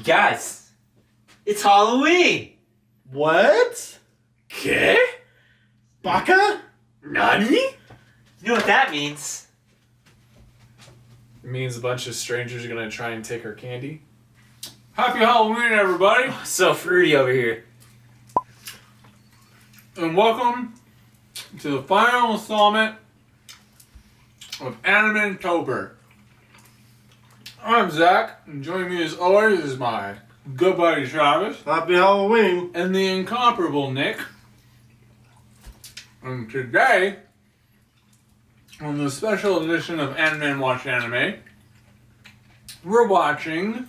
Guys, it's Halloween! What? ¿Qué? Baka? Nani? You know what that means? It means a bunch of strangers are gonna try and take our candy. Happy Halloween, everybody! Oh, so fruity over here. And welcome to the final installment of Animen Tober. I'm Zach, and joining me as always is my good buddy Travis. Happy Halloween. And the incomparable Nick. And today, on the special edition of Animen Watch Anime, we're watching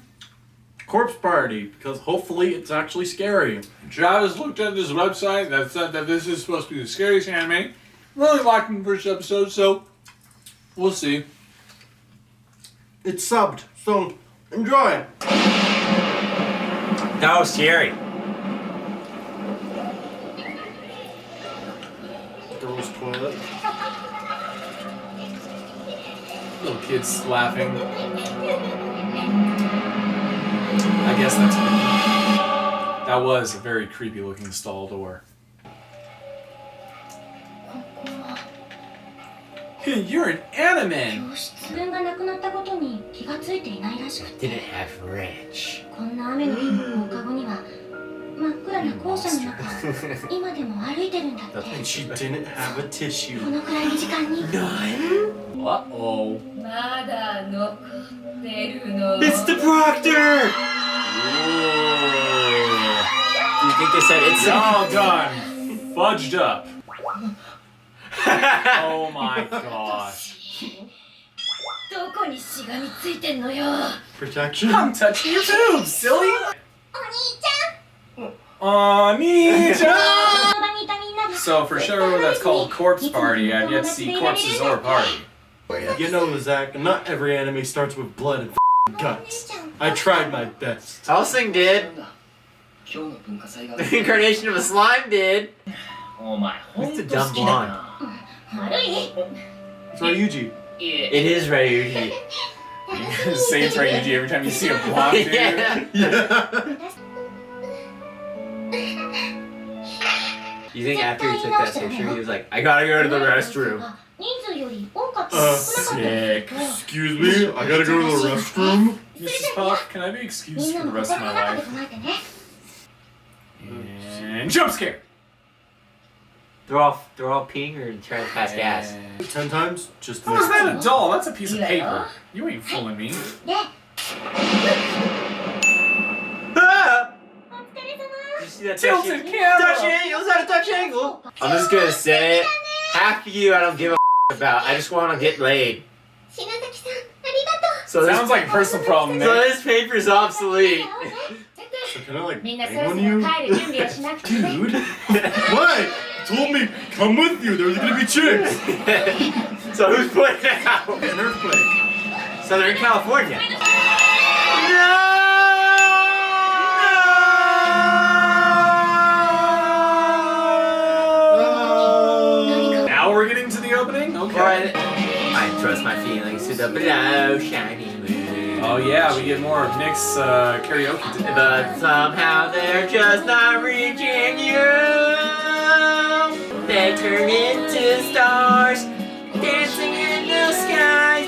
Corpse Party, because hopefully it's actually scary. Travis looked at this website that said that this is supposed to be the scariest anime. Really liking the first episode, so we'll see. It's subbed, so enjoy. That was scary. Girl's toilet. Little kids laughing. I guess that's creepy. That was a very creepy looking stall door. You're an Animen! Didn't have ranch. And she didn't have a tissue. None? Uh-oh. It's the proctor! Do you think they said it's All done! Fudged up. Oh my gosh. Protection? I'm touching your boobs, silly! Oni-chan! So for sure that's called Corpse Party. I've yet to see corpses or party. You know, Zach, not every anime starts with blood and guts. I tried my best. Helsing did. The incarnation of a slime did. Who's the dumb blonde? It's Ryuji. It is Ryuji. Say it's Ryuji every time you see a blonde dude. Yeah. You think after he took that picture, he was like, I gotta go to the restroom. Sick. Excuse me, I gotta go to the restroom. Mrs. Puff, can I be excused for the rest of my life? And jump scare! They're all peeing or trying to pass gas. 10 times? Just How is that a doll? That's a piece of paper. You ain't fooling me. Ah! Did you see that Tilted camera! Touch angle! Is that a touch angle? I'm just gonna say it. Half of you I don't give a about. I just want to get laid. So Sounds like a personal problem, So Nick. this paper's obsolete. So can I like bang on you? Dude? What? You told me, come with you, there's gonna be chicks. So who's putting it out? An earthquake. Southern California. No! Now we're getting to the opening? Okay. I trust my feelings to the below shiny moon. Oh yeah, we get more of Nick's karaoke. But somehow they're just not reaching you. They turn into stars, dancing in the sky.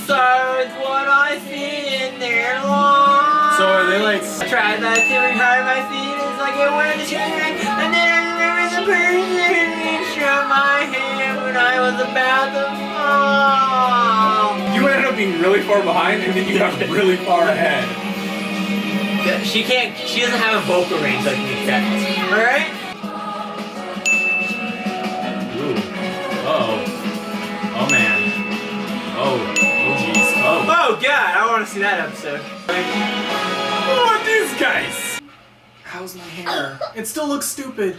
So it's what I see in their lives. So are they like... I tried not to hurt my feelings like it went to change. And then there was a person reached from my hand when I was about to fall. You ended up being really far behind and then you got really far ahead. She doesn't have a vocal range like me, alright? Oh. Oh man. Oh jeez. Oh. Oh god, I want to see that episode. Who are these guys? How's my hair? It still looks stupid.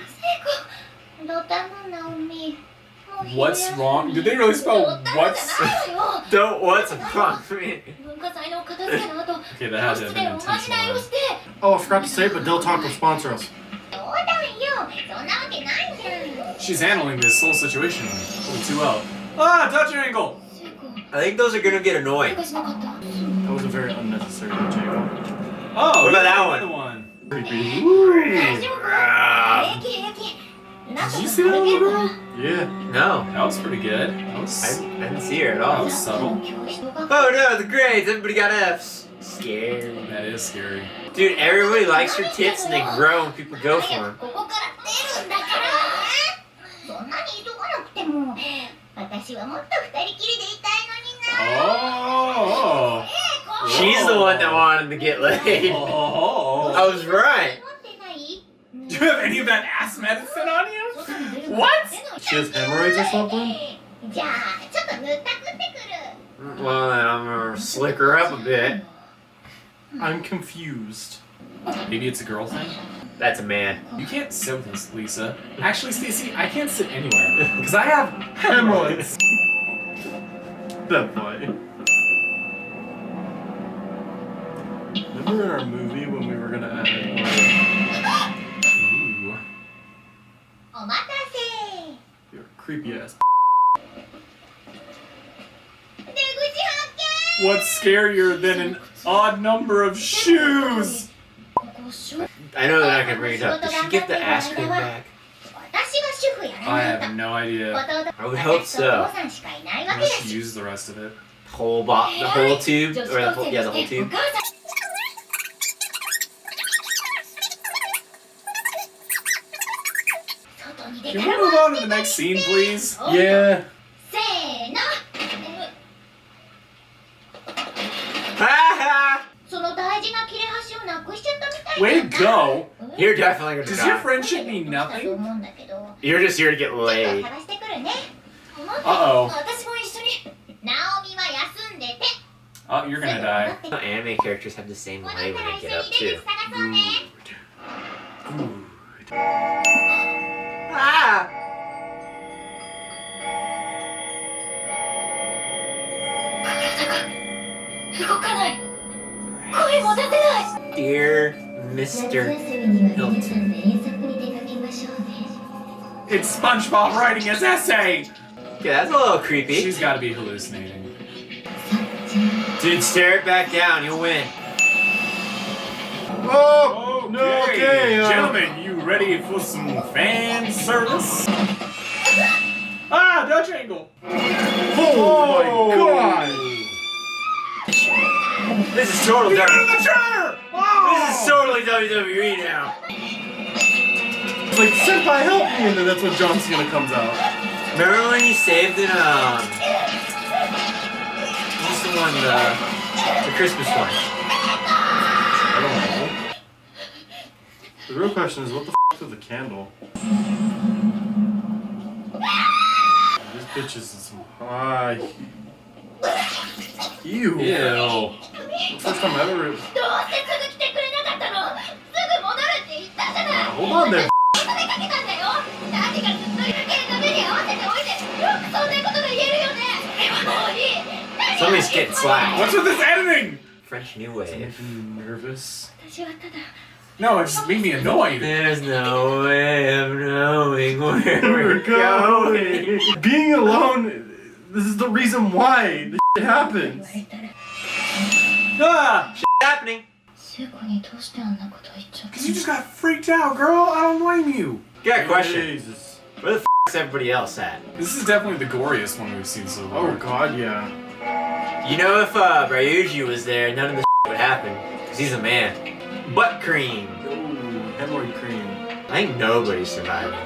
What's wrong? Did they really spell what's? What's wrong with me? Okay, that has to have been intentional. Oh, I forgot to say it, but Del Taco sponsor us. She's handling this whole situation a little too well. Ah, touch angle! I think those are gonna get annoying. That was a very unnecessary jangle. Oh, what about that another one? one? Creepy. Did you see that little girl? Yeah. No. That was pretty good. I didn't see her at all. That was subtle. Oh no, the grades. Everybody got F's. Scary. That is scary. Dude, everybody likes your tits and they grow when people go for them. Oh. She's the one that wanted to get laid. Oh. I was right. Do you have any of that ass medicine on you? What? She has hemorrhoids or something? Well, then I'm gonna slick her up a bit. I'm confused. Maybe it's a girl thing? That's a man. You can't sit with us, Lisa. Actually, Stacy, I can't sit anywhere. Because I have hemorrhoids. That boy. Remember in our movie when we were gonna add Ooh. your creepy ass. What's scarier than an odd number of shoes? I know they're not gonna bring it up. Did she give the ice cream back? I have no idea. I would hope so. Unless she used the rest of it. The whole tube, or the whole tube. Can we move on to the next scene, please? Yeah. Way to go! You're definitely gonna Does die. your friendship mean nothing? You're just here to get laid. Uh-oh. Oh, you're gonna die. Anime characters have the same lay when they get up too. Good. Ah! Dear Mr. Hilton. It's SpongeBob writing his essay! Yeah, that's a little creepy. She's gotta be hallucinating. Dude, stare it back down. You'll win. Oh! No, okay. Gentlemen, you ready for some fan service? Ah, Dutch angle! Oh my god! This is totally Get in WWE. the chair! Oh! This is totally WWE now. It's like, Senpai, help me! And then that's when John Cena comes out. Remember when he saved it, what's the one, the Christmas one? I don't know. The real question is, what the f*** is the candle? This bitch is in some high... Ew. Ew. First time I ever... Hold on there. Somebody's getting slapped. What's with this editing? French New Is it Wave. making you nervous? No, it just made me annoyed. There's no way of knowing where We're going. Being alone, this is the reason why this shit happens. Ah! Shit happening. Because you just got freaked out, girl. I don't blame you. Got a question. Jesus. Where the f is everybody else at? This is definitely the goriest one we've seen so far. Oh god, yeah. You know, if Ryuji was there, none of this would happen. Because he's a man. Butt cream. Ooh, hemorrhoid cream. I think nobody's surviving.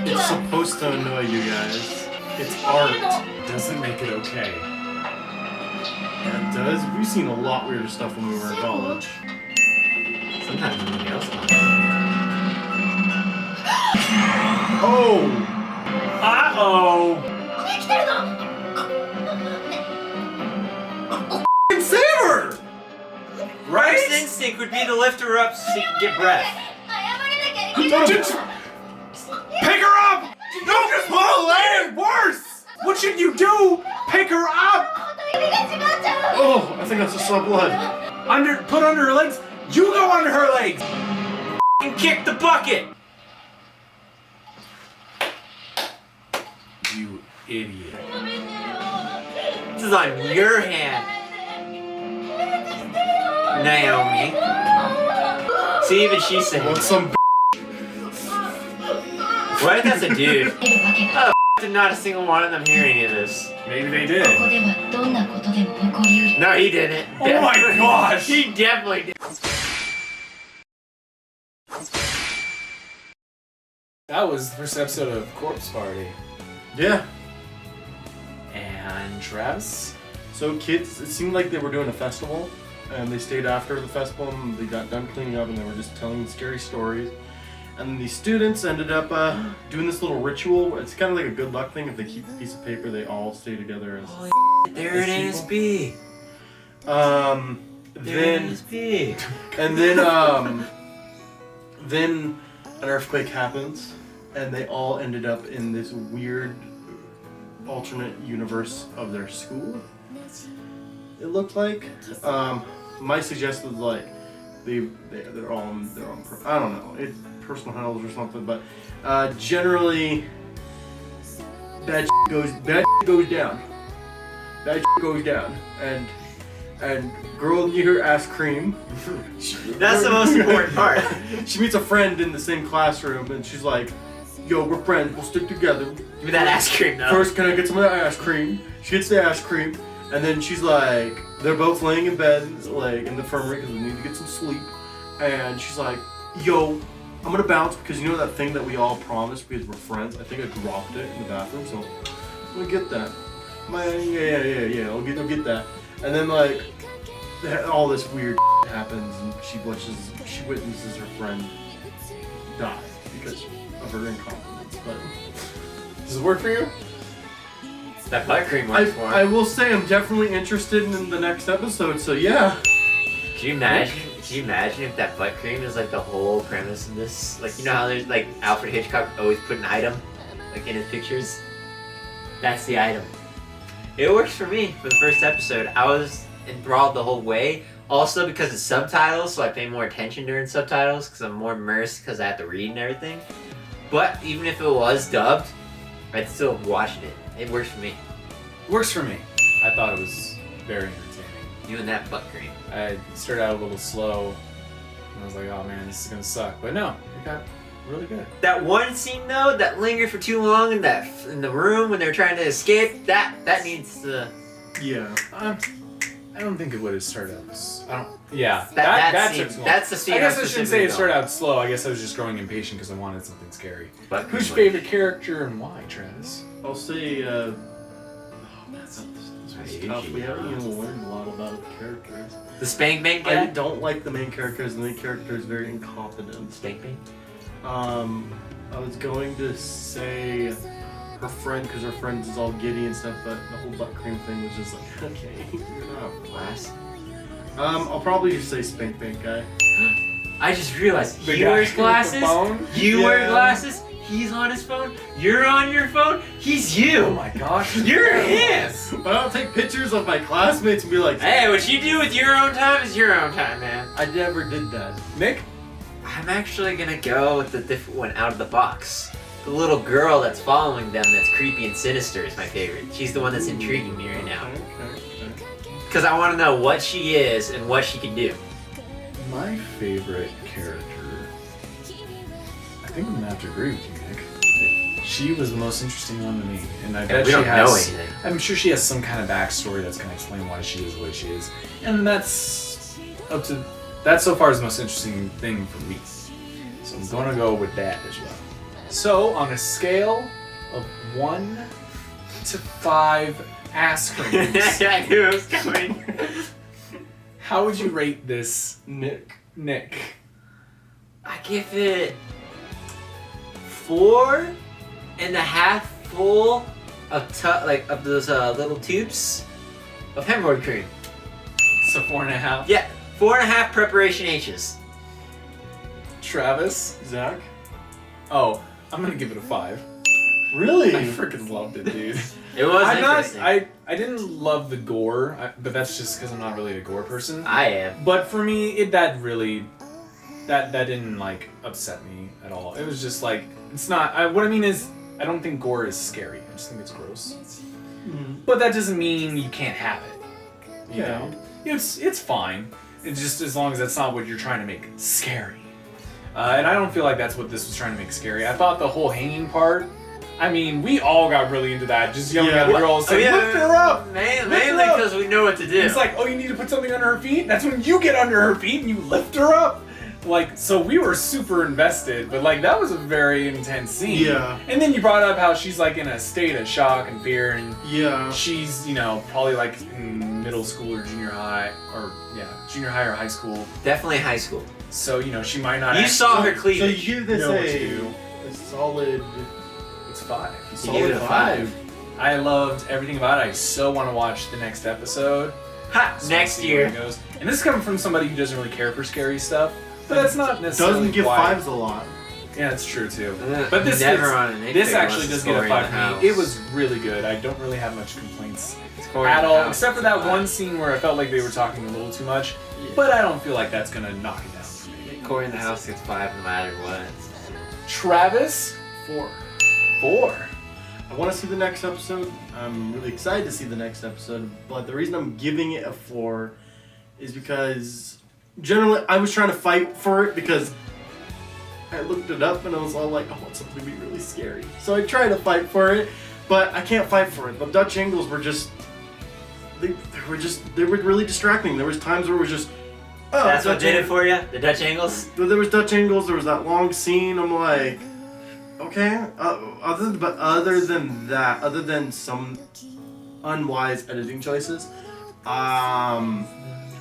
It's supposed to annoy you guys. It's art. Doesn't make it okay. Yeah, it does. We've seen a lot weirder stuff when we were in college. Sometimes nobody else does. Oh! Uh-oh! Save her! First Right? instinct would be to lift her up so she can get breath. Pick her up! Don't just pull her leg! Worse! What should you do? Pick her up! Oh, I think I just saw blood. Put under her legs. You go under her legs! And kick the bucket! You idiot. This is on your hand. Naomi. See, even she said. Want some? What if that's a dude? Oh, did not a single one of them hear any of this. Maybe they did. No, he didn't. Oh my gosh! He definitely did. That was the first episode of Corpse Party. Yeah. And Travis? So kids, it seemed like they were doing a festival, and they stayed after the festival, and they got done cleaning up, and they were just telling scary stories. And then these students ended up doing this little ritual. It's kind of like a good luck thing. If they keep a piece of paper, they all stay together as. Holy they're an NSB. Then an earthquake happens, and they all ended up in this weird alternate universe of their school. It looked like. My suggestion was like they're on I don't know, it's personal hells or something, but generally bad goes down. Bad goes down, and girl near her ass cream. That's the most important part. She meets a friend in the same classroom, and she's like, "Yo, we're friends. We'll stick together." Give me that ass cream, though. First, can I get some of that ass cream? She gets the ass cream, and then she's like, they're both laying in bed, like in the infirmary, because we need to get some sleep. And she's like, "Yo, I'm gonna bounce because you know that thing that we all promised because we're friends. I think I dropped it in the bathroom, so I'm gonna get that. Yeah. I'll get that." And then like all this weird happens, and she witnesses her friend die because of her incompetence. But does it work for you? That butt cream works for him. I will say I'm definitely interested in the next episode. So yeah. Can you imagine if that butt cream is like the whole premise of this? Like, you know how there's like Alfred Hitchcock always put an item like in his pictures? That's the item. It works for me for the first episode. I was enthralled the whole way. Also because it's subtitles, so I pay more attention during subtitles because I'm more immersed because I have to read and everything. But even if it was dubbed, I'd still have watched it. It works for me. Works for me. I thought it was very entertaining. You and that butt cream. I started out a little slow, and I was like, "Oh man, this is gonna suck." But no, it got really good. That one scene though, that lingered for too long in the room when they were trying to escape, that needs to. Yeah. I don't think it would have started out. I don't. Yeah. That took scene, too long. that's the scene. I guess I shouldn't say it started out slow. I guess I was just growing impatient because I wanted something scary. But who's your favorite character and why, Travis? I'll say. That's tough. We haven't even learned a lot about the characters. The Spank Bank guy? I don't like the main characters. The main character is very incompetent. Spank Bank? I was going to say her friend, because her friend is all giddy and stuff, but the whole butt cream thing was just like, okay, you're not a class. I'll probably just say Spank Bank guy. I just realized, The he guy wears with the glasses, phone? you wear Yeah. glasses, he's on his phone, you're on your phone, he's you! Oh my gosh. You're him! But I'll take pictures of my classmates and be like, Hey, what you do with your own time is your own time, man. I never did that. Nick? I'm actually gonna go with the different one out of the box. The little girl that's following them that's creepy and sinister is my favorite. She's the one that's intriguing me right now. Okay. Because I want to know what she is and what she can do. My favorite character. I think I'm gonna have to agree with you, Nick. She was the most interesting one to me, and I bet we she don't has. know anything. I'm sure she has some kind of backstory that's gonna explain why she is the way she is, and that's up to. That so far is the most interesting thing for me. So I'm gonna go with that as well. So on a scale of 1 to 5 ass creams, I knew it was coming. how would you rate this, Nick. I give it 4.5 full of those little tubes of hemorrhoid cream. So 4.5. Yeah, 4.5 preparation H's. Travis. Zach. Oh, I'm gonna give it a 5. Really? I freaking loved it, dude. It was I'm not. interesting. I didn't love the gore, but that's just because I'm not really a gore person. I am. But for me, that didn't like upset me at all. It was just like it's not. What I mean is, I don't think gore is scary. I just think it's gross. Mm-hmm. But that doesn't mean you can't have it. You Yeah. know, it's fine. It's just as long as that's not what you're trying to make scary. And I don't feel like that's what this was trying to make scary. I thought the whole hanging part, I mean, we all got really into that. Just yelling at the girl saying, lift her up! Mainly because we know what to do. It's like, oh, you need to put something under her feet? That's when you get under her feet and you lift her up! Like, so we were super invested, but like, that was a very intense scene. Yeah. And then you brought up how she's like in a state of shock and fear, and Yeah. she's, you know, probably like in middle school or junior high, junior high or high school. Definitely high school. So, you know, she might not. You saw her So cleavage. you give this know what to do. a solid. It's 5. You gave it a 5. I loved everything about it. I so want to watch the next episode. Ha! So Next see where it year. goes. And this is coming from somebody who doesn't really care for scary stuff. But that's not necessarily Doesn't give why. 5s a lot. Yeah, that's true too. But But this never gets- on an This nitpick actually unless does it's get a Corey in 5 the for me. house. It was really good. I don't really have much complaints It's Corey in at the all, house, except for it's a that 5. one scene where I felt like they were talking a little too much. But I don't feel like that's gonna knock it down for me. Corey in the house gets 5 no matter what. Travis, 4. 4. I want to see the next episode. I'm really excited to see the next episode, but the reason I'm giving it a 4 is because generally I was trying to fight for it because I looked it up and I was all like, I want something to be really scary. So I tried to fight for it, but I can't fight for it. The Dutch angles were just they were really distracting. There was times where it was just That's what Dutch did it angles. for you? The Dutch angles? There was Dutch angles. There was that long scene. I'm like, okay. Other than some unwise editing choices,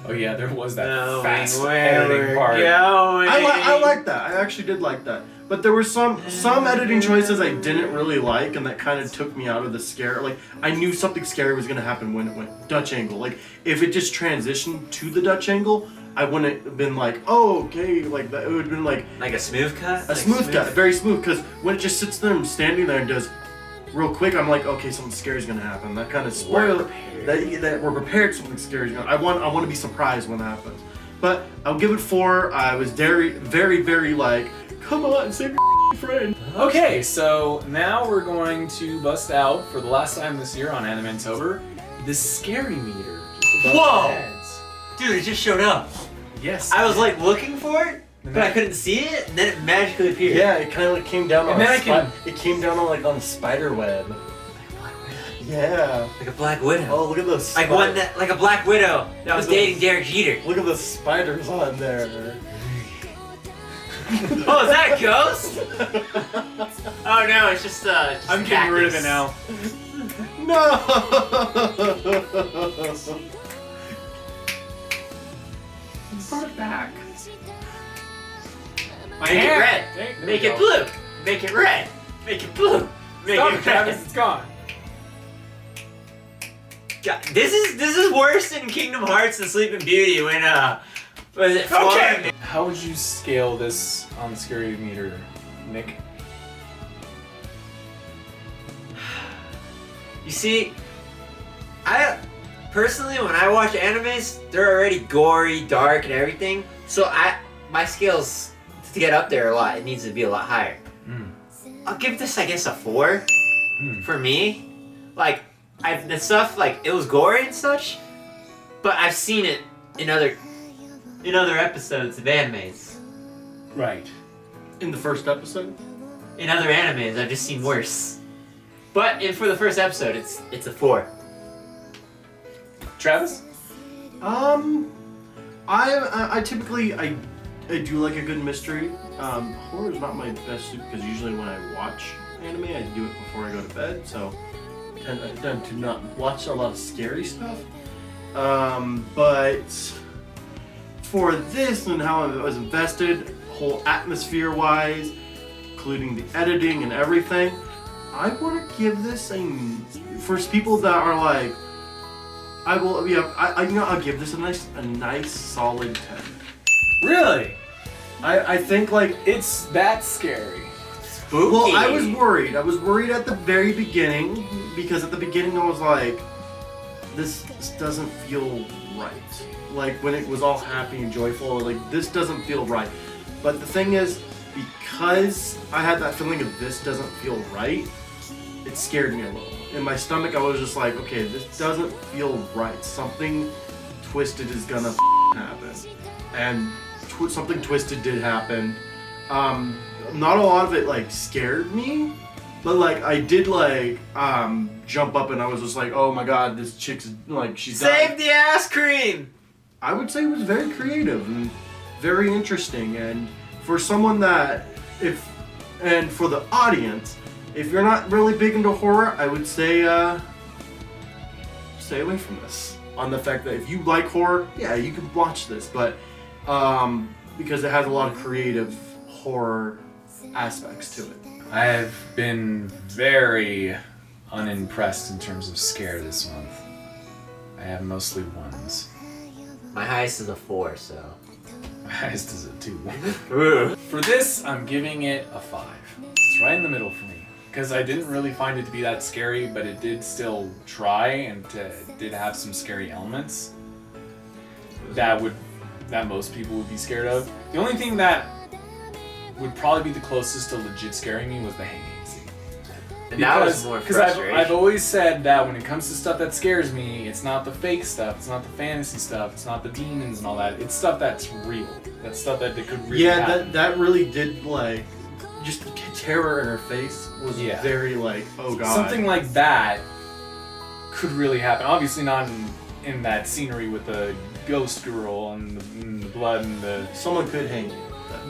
Oh yeah, there was that No, fast where editing we're part. going. I like that. I actually did like that. But there were some editing choices I didn't really like, and that kind of took me out of the scare. Like I knew something scary was gonna happen when it went Dutch angle. Like if it just transitioned to the Dutch angle, I wouldn't have been like, oh okay, like that. It would have been like Like a smooth cut? a smooth cut, very smooth. Because when it just sits there and standing there and does real quick, I'm like, okay, something scary is gonna happen. That kind of spoiled that we're prepared. Something scary is gonna. I want to be surprised when that happens. But I'll give it 4. I was very, very, very like, come on, save your friend. Okay, so now we're going to bust out for the last time this year on Animentober the scary meter. Just above Whoa! our heads. Dude, it just showed up. Yes. I was like looking for it, but I couldn't see it, and then it magically appeared. Yeah, it kind of like came down on. And then It came down on like on a spider web. Yeah. Like a black widow. Oh, look at those. Like one that, like a black widow that was dating Derek Jeter. Look at the spiders on there. Oh, is that a ghost? Oh no, it's just I'm getting rid of it now. No. Brought it back. Make it red. There Make we it go. blue. Make it red. Make it blue. Make Stop it it, Travis. red. It's gone. God, this is worse than Kingdom Hearts and Sleeping Beauty when was it? Okay. How would you scale this on the scary meter, Nick? You see, I personally, when I watch animes, they're already gory, dark, and everything. So my skills to get up there a lot, it needs to be a lot higher. I'll give this, I guess, a 4 for me. Like, the stuff, like, it was gory and such, but I've seen it in other episodes of animes. Right. In the first episode. In other animes, I've just seen worse. But for the first episode, it's a 4. Travis? I typically I do like a good mystery. Horror is not my best suit because usually when I watch anime, I do it before I go to bed. So I tend to not watch a lot of scary stuff. But for this and how I was invested, whole atmosphere-wise, including the editing and everything, I want to give this for people that are like, I'll give this a nice solid 10. Really? I think like It's that scary. Spooky. well, I was worried. I was worried at the very beginning because at the beginning I was like, this doesn't feel right. Like when it was all happy and joyful, like this doesn't feel right. But the thing is, because I had that feeling of this doesn't feel right, it scared me a little. In my stomach, I was just like, okay, this doesn't feel right. Something twisted is gonna happened, and something twisted did happen. Not a lot of it like scared me, but like I did like jump up and I was just like, oh my god, this chick's like she's Save dying. the ass cream! I would say it was very creative and very interesting, and for someone that and for the audience, if you're not really big into horror, I would say stay away from this. On the fact that if you like horror, yeah, you can watch this, but because it has a lot of creative horror aspects to it. I have been very unimpressed in terms of scare this month. I have mostly ones. My highest is a 4, so. My highest is a 2. Ooh. For this, I'm giving it a 5. It's right in the middle for me. Because I didn't really find it to be that scary, but it did still try and did have some scary elements that most people would be scared of. The only thing that would probably be the closest to legit scaring me was the hanging scene. And that was more frustrating. I've always said that when it comes to stuff that scares me, it's not the fake stuff, it's not the fantasy stuff, it's not the demons and all that. It's stuff that's real. That's stuff that could really happen. that really did like just the terror in her face was very like, oh god. Something like that could really happen. Obviously not in that scenery with the ghost girl and the blood and the. Someone could hang you.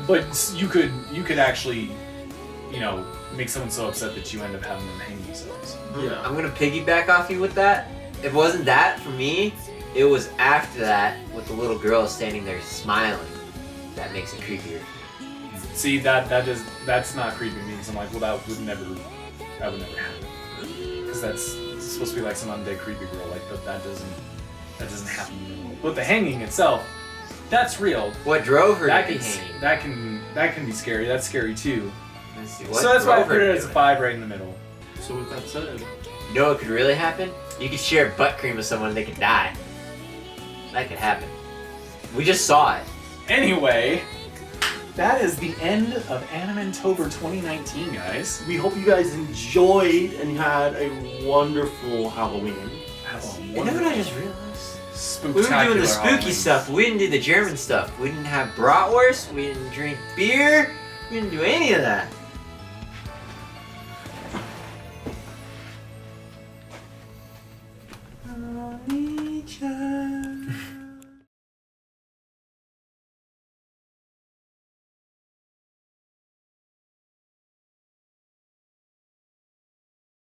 But you could actually, make someone so upset that you end up having them hang themselves. Yeah. I'm gonna piggyback off you with that. If it wasn't that for me, it was after that with the little girl standing there smiling. That makes it creepier. See, that's not creepy to me because I'm like, well, that would never happen. Because that's supposed to be like some undead creepy girl. Like that doesn't happen in the real world. But the hanging itself, that's real. What drove her That to be can hanging? that can be scary. That's scary too. Let's see, So that's why I drove her put it to as do a 5 right in the middle. So with that said, You know what could really happen? You could share butt cream with someone and they could die. That could happen. We just saw it. Anyway, that is the end of Animentober 2019, guys. we hope you guys enjoyed and had a wonderful Halloween. You know what I just realized? Spooktacular We were doing the spooky Halloween. stuff. We didn't do the German stuff. We didn't have bratwurst. We didn't drink beer. We didn't do any of that.